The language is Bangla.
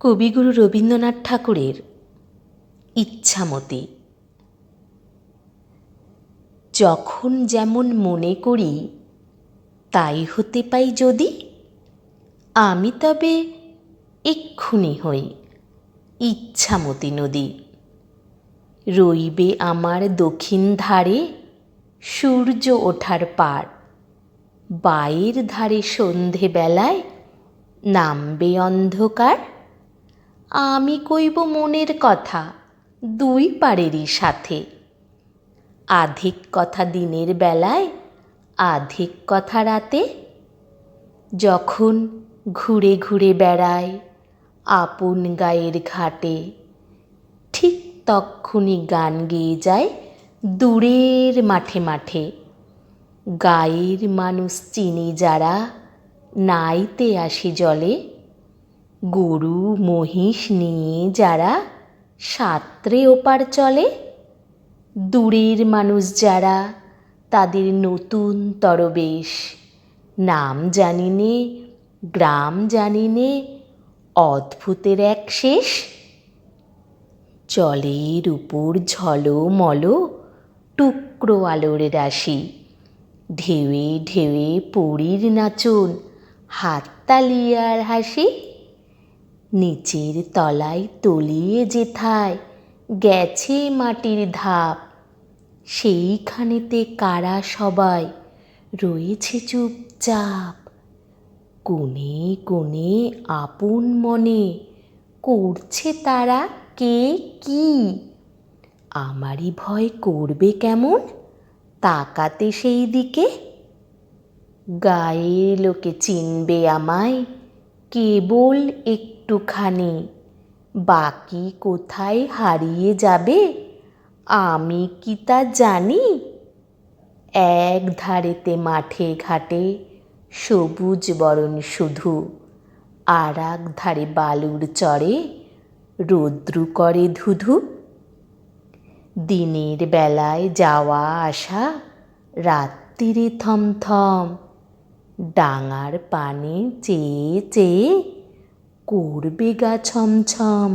কবিগুরু রবীন্দ্রনাথ ঠাকুরের ইচ্ছামতি। যখন যেমন মনে করি তাই হতে পাই যদি, আমি তবে এক্ষুনি হই ইচ্ছামতি নদী। রইবে আমার দক্ষিণ ধারে সূর্য ওঠার পার, বায়ের ধারে সন্ধেবেলায় নামবে অন্ধকার। আমি কইব মনের কথা দুই পাড়েরই সাথে, আধিক কথা দিনের বেলায় আধিক কথা রাতে। যখন ঘুরে ঘুরে বেড়ায় আপন গায়ের ঘাটে, ঠিক তক্ষুনি গান গেয়ে যায় দূরের মাঠে মাঠে। গায়ের মানুষ চিনি যারা নাইতে আসে জলে, গরু মহিষ নিয়ে যারা সাঁতরে ওপার চলে। দূরের মানুষ যারা তাদের নতুন তরবেশ, নাম জানি নে গ্রাম জানি নে, অদ্ভুতের এক শেষ। জলের উপর ঝলমল টুকরো আলোর রাশি, ঢেউয়ে ঢেউয়ে পরীর নাচন, হাততালি আর হাসি। নিচের তলায় তলিয়ে যেথায় গেছে মাটির ধাপ, সেইখানেতে কারা সবাই রয়েছে চুপচাপ। কোণে কোণে আপন মনে করছে তারা কে কি, আমারই ভয় করবে কেমন তাকাতে সেই দিকে। গায়ের লোকে চিনবে আমায় কেবল একটুখানি, বাকি কোথায় হারিয়ে যাবে আমি কি তা জানি। এক ধারেতে মাঠে ঘাটে সবুজ বরণ শুধু, আর এক ধারে বালুর চরে রৌদ্রু করে ধুধু। দিনের বেলায় যাওয়া আসা, রাত্রিরে থমথম, ডাঙার পানে চেয়ে চেয়ে করবে গা ছমছম।